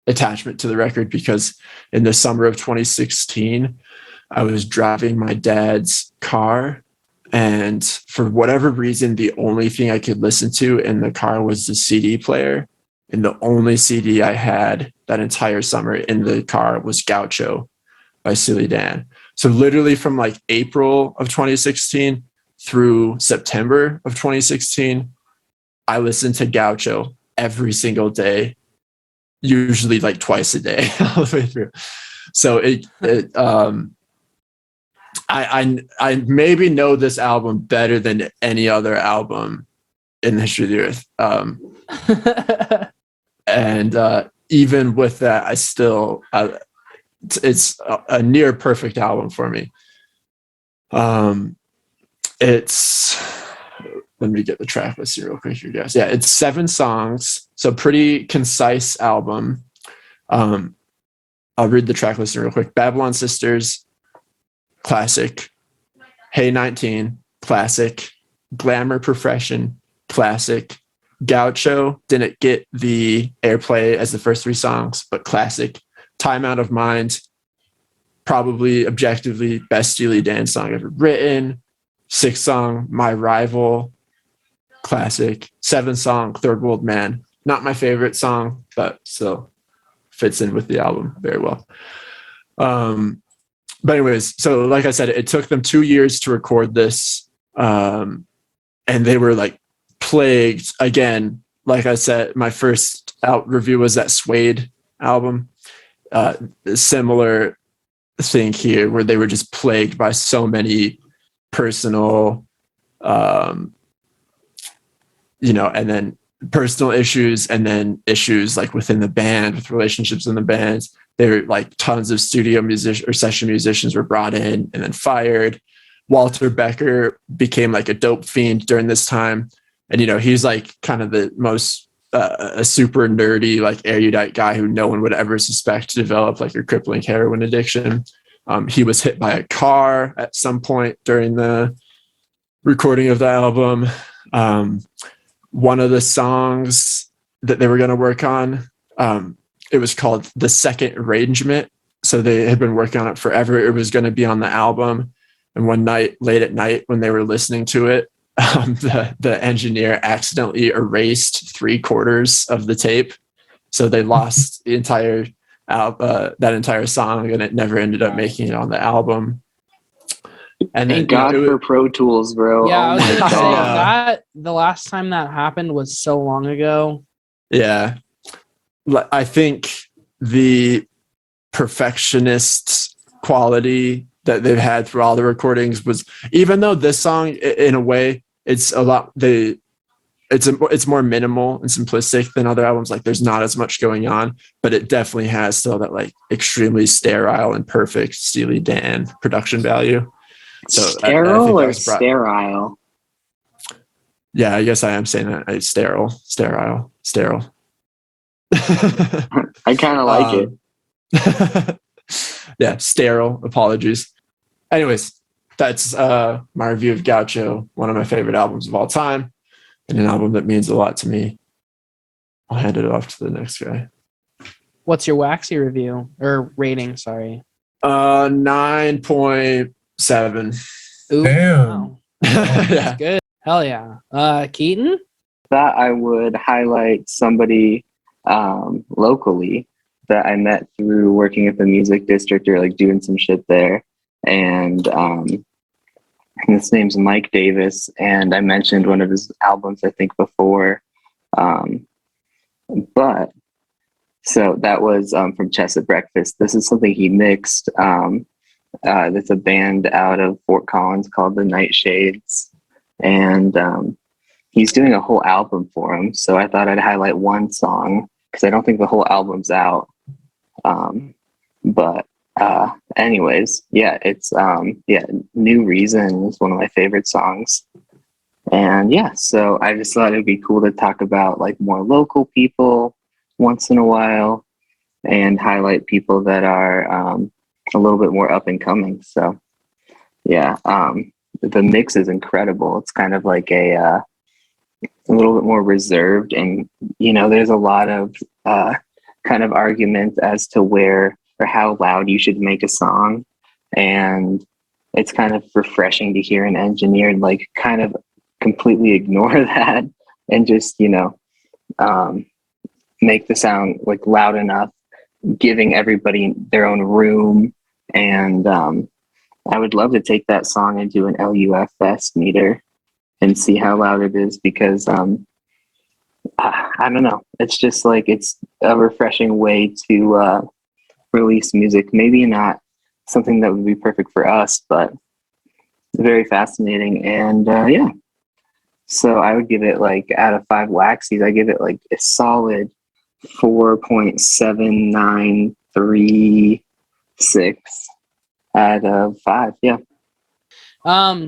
attachment to the record, because in the summer of 2016, I was driving my dad's car, and for whatever reason, the only thing I could listen to in the car was the CD player. And the only CD I had that entire summer in the car was Gaucho by Steely Dan. So literally from like April of 2016 through September of 2016, I listened to Gaucho every single day, usually like twice a day all the way through. So I maybe know this album better than any other album in the history of the earth. And even with that, I still, it's a near perfect album for me. Let me get the track list here real quick, you guys. Yeah, it's 7 songs, so pretty concise album. I'll read the track list real quick. Babylon Sisters, classic. Hey 19, classic. Glamour Profession, classic. Gaucho didn't get the airplay as the first 3 songs, but classic. Time Out of Mind, probably objectively best Steely Dan song ever written. 6th song, My Rival, classic. 7th song, Third World Man. Not my favorite song, but still fits in with the album very well. But anyways, so like I said, it took them 2 years to record this. And they were like plagued again. Like I said, my first review was that Suede album. Similar thing here, where they were just plagued by so many personal, and then personal issues, and then issues like within the band, with relationships in the band. There were like tons of studio musicians or session musicians were brought in and then fired. Walter Becker became like a dope fiend during this time. And, he's like kind of the most a super nerdy, like erudite guy who no one would ever suspect to develop like a crippling heroin addiction. He was hit by a car at some point during the recording of the album. One of the songs that they were going to work on, it was called The Second Arrangement. So they had been working on it forever. It was going to be on the album. And one night, late at night, when they were listening to it, the engineer accidentally erased 3/4 of the tape. So they lost the entire that entire song, and it never ended up making it on the album. And thank God for Pro Tools, bro. Yeah, I was my gonna say God. that the last time that happened was so long ago. Yeah. I think the perfectionist quality that they've had through all the recordings was, even though this song in a way it's a lot, it's more minimal and simplistic than other albums. Like there's not as much going on, but it definitely has still that like extremely sterile and perfect Steely Dan production value. So I Sterile think that or was brought. sterile? Yeah, I guess I am saying that. Sterile. I kind of like it. Yeah, sterile. Apologies. Anyways, that's my review of Gaucho, one of my favorite albums of all time, and an album that means a lot to me. I'll hand it off to the next guy. What's your Waxy review or rating? Sorry. 9.7. Ooh, Damn. wow. Yeah. That's good. Hell yeah. Keaton? Thought I would highlight somebody locally that I met through working at the music district or like doing some shit there. And his name's Mike Davis. And I mentioned one of his albums, I think, before. But so that was from Chess at Breakfast. This is something he mixed. That's a band out of Fort Collins called the Nightshades. And he's doing a whole album for him. So I thought I'd highlight one song because I don't think the whole album's out. But anyways, yeah, it's New Reason is one of my favorite songs. And yeah, so I just thought it'd be cool to talk about like more local people once in a while and highlight people that are a little bit more up and coming. So yeah, the mix is incredible. It's kind of like a little bit more reserved, and there's a lot of kind of arguments as to where or how loud you should make a song, and it's kind of refreshing to hear an engineer like kind of completely ignore that and just make the sound like loud enough, giving everybody their own room. And I would love to take that song into an LUFS meter and see how loud it is, because I don't know, it's just like it's a refreshing way to release music. Maybe not something that would be perfect for us, but very fascinating. And yeah, so I would give it like out of 5 Waxys, I give it like a solid 4.793 out of 5. Yeah.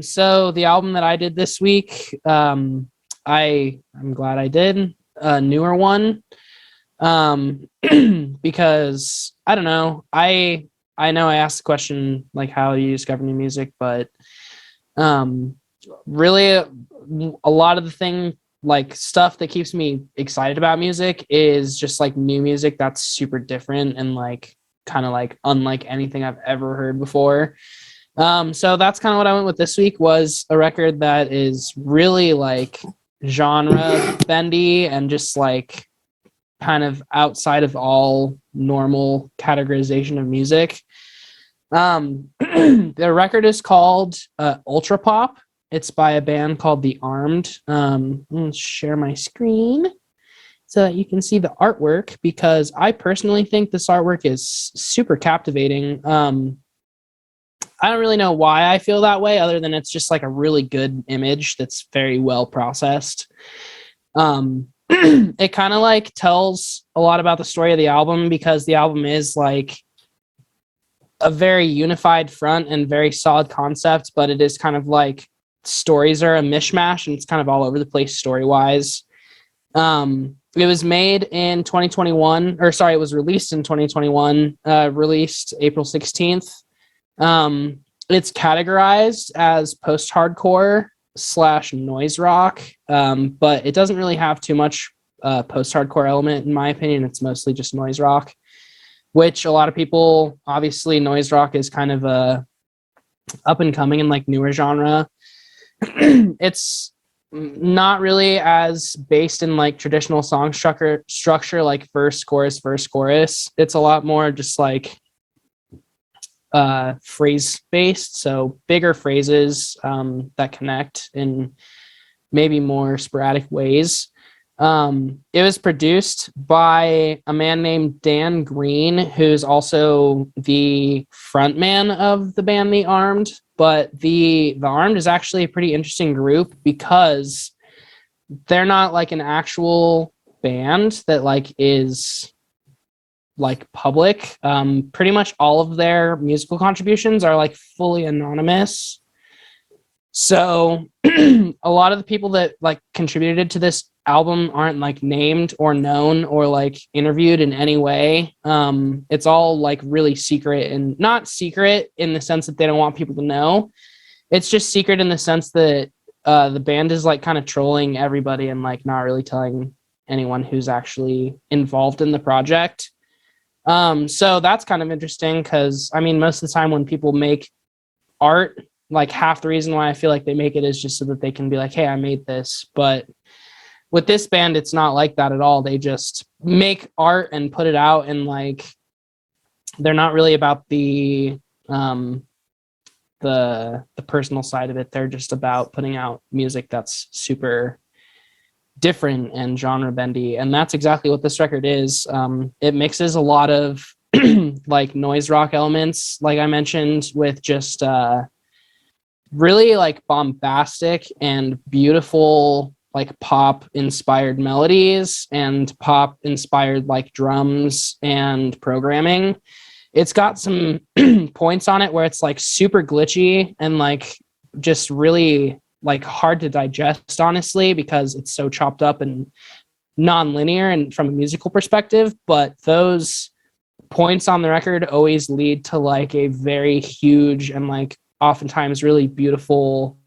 So the album that I did this week, I'm glad I did a newer one. Because I don't know, I know I asked the question like how do you discover new music, but really a lot of the thing like stuff that keeps me excited about music is just like new music that's super different and like kind of like unlike anything I've ever heard before. So that's kind of what I went with this week, was a record that is really like genre bendy and just like kind of outside of all normal categorization of music. The record is called Ultra Pop. It's by a band called The Armed. I'm going to share my screen so that you can see the artwork, because I personally think this artwork is super captivating. I don't really know why I feel that way, other than it's just like a really good image that's very well processed. It kind of like tells a lot about the story of the album, because the album is like a very unified front and very solid concept, but it is kind of like stories are a mishmash and it's kind of all over the place story wise. It was made in 2021, or sorry, it was released in 2021, released April 16th. It's categorized as post-hardcore / noise rock, but it doesn't really have too much post-hardcore element in my opinion. It's mostly just noise rock, which a lot of people, obviously noise rock is kind of a up and coming and like newer genre. It's not really as based in like traditional song structure like verse chorus. It's a lot more just like phrase based, so bigger phrases that connect in maybe more sporadic ways. It was produced by a man named Dan Green, who's also the frontman of the band The Armed. But the Armed is actually a pretty interesting group, because they're not like an actual band that like is like public. Pretty much all of their musical contributions are like fully anonymous. So a lot of the people that like contributed to this album aren't like named or known or like interviewed in any way. It's all like really secret, and not secret in the sense that they don't want people to know. It's just secret in the sense that the band is like kind of trolling everybody and like not really telling anyone who's actually involved in the project. So that's kind of interesting because I mean, most of the time when people make art, like half the reason why I feel like they make it is just so that they can be like, hey, I made this. But with this band, it's not like that at all. They just make art and put it out, and like they're not really about the personal side of it. They're just about putting out music that's super different and genre bendy, and that's exactly what this record is. It mixes a lot of like noise rock elements, like I mentioned, with just really like bombastic and beautiful like pop inspired melodies and pop inspired like drums and programming. It's got some points on it where it's like super glitchy and like just really like hard to digest, honestly, because it's so chopped up and non-linear and from a musical perspective. But those points on the record always lead to like a very huge and like oftentimes really beautiful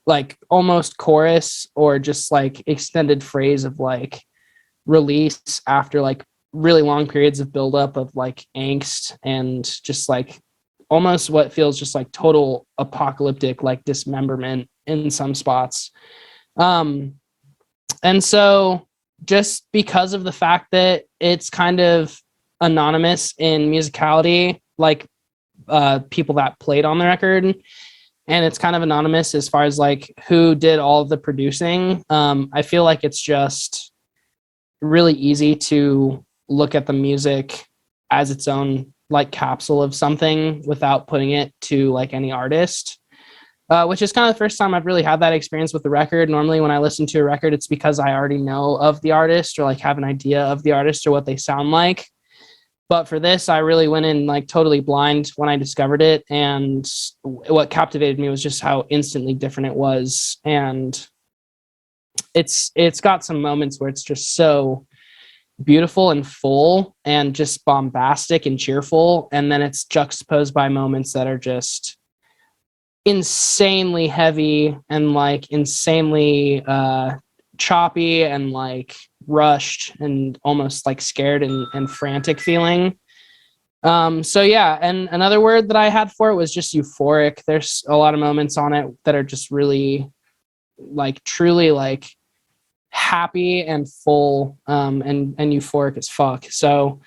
like almost chorus or just like extended phrase of like release after like really long periods of buildup of like angst and just like almost what feels just like total apocalyptic like dismemberment in some spots. And so just because of the fact that it's kind of anonymous in musicality, like people that played on the record, and it's kind of anonymous as far as like who did all of the producing, I feel like it's just really easy to look at the music as its own like capsule of something without putting it to like any artist, which is kind of the first time I've really had that experience with the record. Normally when I listen to a record, it's because I already know of the artist or like have an idea of the artist or what they sound like. But for this, I really went in like totally blind when I discovered it. And what captivated me was just how instantly different it was. And it's got some moments where it's just so beautiful and full and just bombastic and cheerful. And then it's juxtaposed by moments that are just insanely heavy and like insanely choppy and like rushed and almost like scared and frantic feeling. So yeah, and another word that I had for it was just euphoric. There's a lot of moments on it that are just really like truly like happy and full and euphoric as fuck. So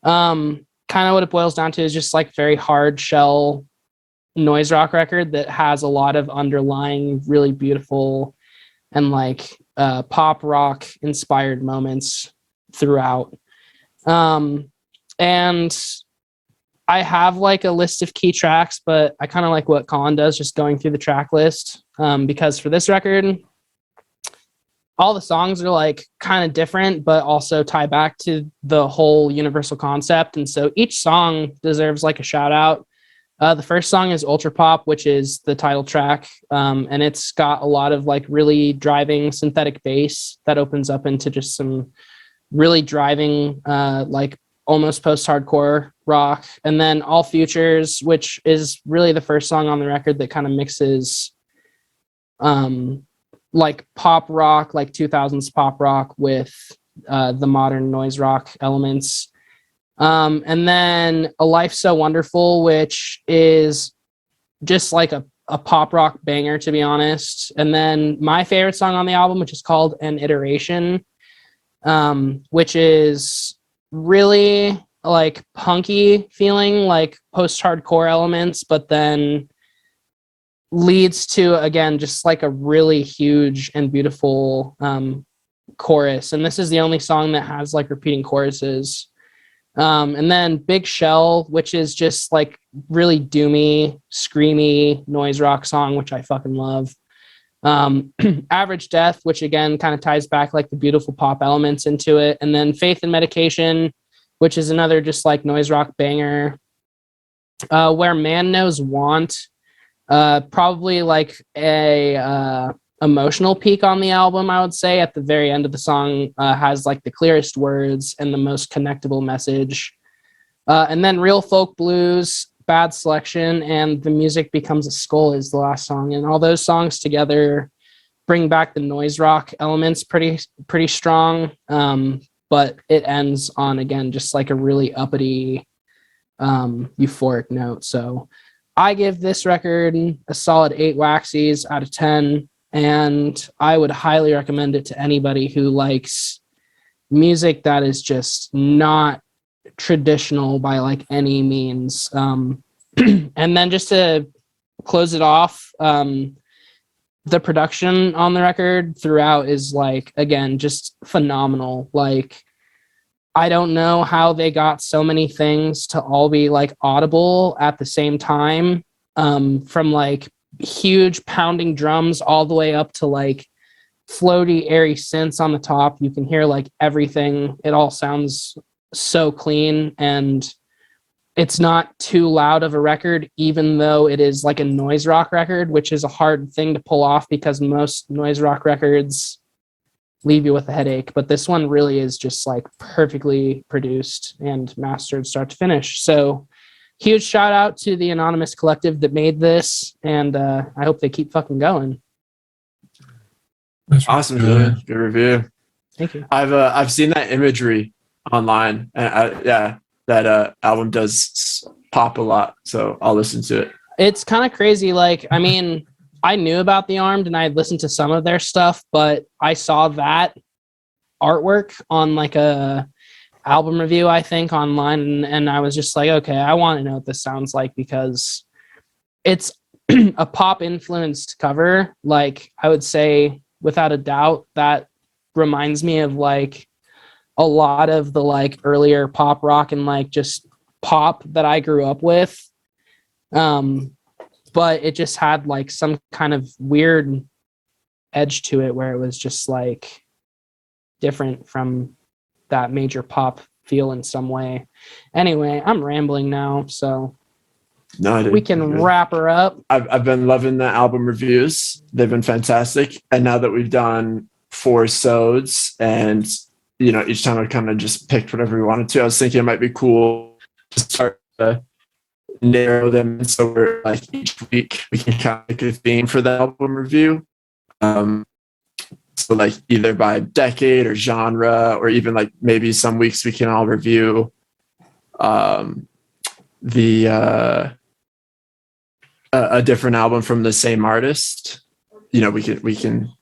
kind of what it boils down to is just like very hard shell noise rock record that has a lot of underlying really beautiful and like pop rock inspired moments throughout. And I have like a list of key tracks, but I kind of like what Colin does, just going through the track list, because for this record, all the songs are like kind of different, but also tie back to the whole universal concept. And so each song deserves like a shout out. The first song is Ultra Pop, which is the title track. And it's got a lot of like really driving synthetic bass that opens up into just some really driving, like almost post-hardcore rock. And then All Futures, which is really the first song on the record that kind of mixes like pop rock, like 2000s pop rock with the modern noise rock elements. And then A Life So Wonderful, which is just like a pop rock banger, to be honest. And then my favorite song on the album, which is called An Iteration, which is really like punky feeling, like post-hardcore elements, but then leads to, again, just like a really huge and beautiful chorus. And this is the only song that has like repeating choruses. And then Big Shell, which is just like really doomy, screamy noise rock song, which I fucking love. Average Death, which again kind of ties back like the beautiful pop elements into it. And then Faith and Medication, which is another just like noise rock banger. Where Man Knows Want, Probably like a emotional peak on the album, I would say. At the very end of the song, has like the clearest words and the most connectable message. And then Real Folk Blues, Bad Selection, and The Music Becomes a Skull is the last song. And all those songs together bring back the noise rock elements pretty strong. But it ends on, again, just like a really uppity, euphoric note. So I give this record a solid 8 Waxys out of 10. And I would highly recommend it to anybody who likes music that is just not traditional by like any means. And then just to close it off, the production on the record throughout is like, again, just phenomenal. Like, I don't know how they got so many things to all be like audible at the same time, from like huge pounding drums all the way up to like floaty, airy synths on the top. You can hear like everything. It all sounds so clean, and it's not too loud of a record, even though it is like a noise rock record, which is a hard thing to pull off because most noise rock records leave you with a headache. But this one really is just like perfectly produced and mastered start to finish. So huge shout out to the anonymous collective that made this, and I hope they keep fucking going. Awesome, Julian. Good review. Thank you. I've seen that imagery online, and that album does pop a lot, so I'll listen to it. It's kind of crazy. Like, I mean, I knew about The Armed and I had listened to some of their stuff, but I saw that artwork on like a album review, I think, online, and I was just like, okay, I want to know what this sounds like, because it's a pop influenced cover. Like, I would say without a doubt that reminds me of like a lot of the like earlier pop rock and like just pop that I grew up with. But it just had like some kind of weird edge to it where it was just like different from that major pop feel in some way. Anyway, I'm rambling now, so we can wrap her up. I've been loving the album reviews. They've been fantastic. And now that we've done 4 sods, and you know, each time I kind of just picked whatever we wanted to, I was thinking it might be cool to start to narrow them, so we're like each week we can kind of pick a theme for the album review. So like either by decade or genre, or even like maybe some weeks we can all review a different album from the same artist. You know, we can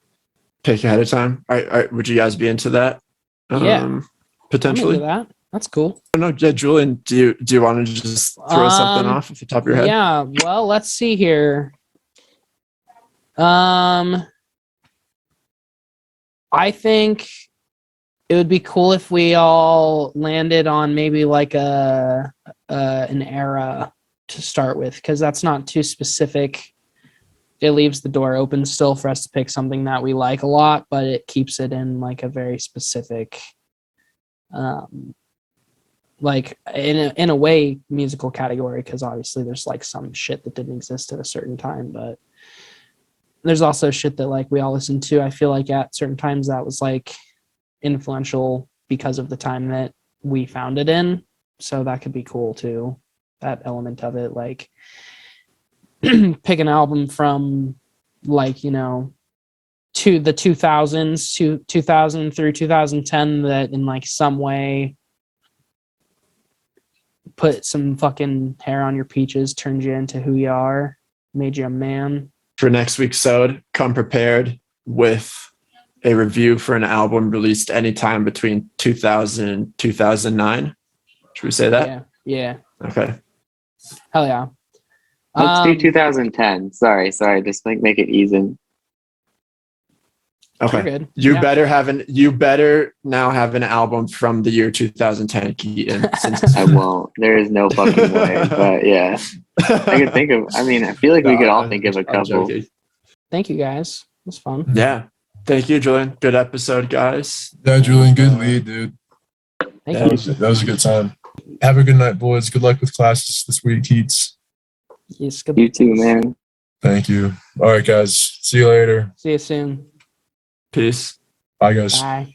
pick ahead of time. All right, would you guys be into that? Yeah, potentially. I'm into that. That's cool. I don't know, Julian, do you want to just throw something off the top of your head? Yeah, well, let's see here. I think it would be cool if we all landed on maybe like an era to start with, because that's not too specific. It leaves the door open still for us to pick something that we like a lot, but it keeps it in like a very specific, like in a way, musical category, because obviously there's like some shit that didn't exist at a certain time, but there's also shit that like we all listen to. I feel like at certain times that was like influential because of the time that we found it in. So that could be cool too. That element of it, like pick an album from like, you know, to the 2000s, to 2000 through 2010 that in like some way put some fucking hair on your peaches, turned you into who you are, made you a man. For next week's sode, come prepared with a review for an album released anytime between 2000 and 2009. Should we say that? Yeah. Okay. Hell yeah. Let's do 2010. Sorry. Just like make it even. Okay. Good. You better now have an album from the year 2010, Keaton. I won't. There is no fucking way. But yeah, I could think of. I mean, I feel like we could all think of a couple. Thank you guys. It was fun. Yeah. Thank you, Julian. Good episode, guys. Yeah, Julian, good lead, dude. Thank you. That was a good time. Have a good night, boys. Good luck with classes this week, Keats. Yes, good. You too, man. Thank you. All right, guys. See you later. See you soon. Peace. Bye, guys. Bye.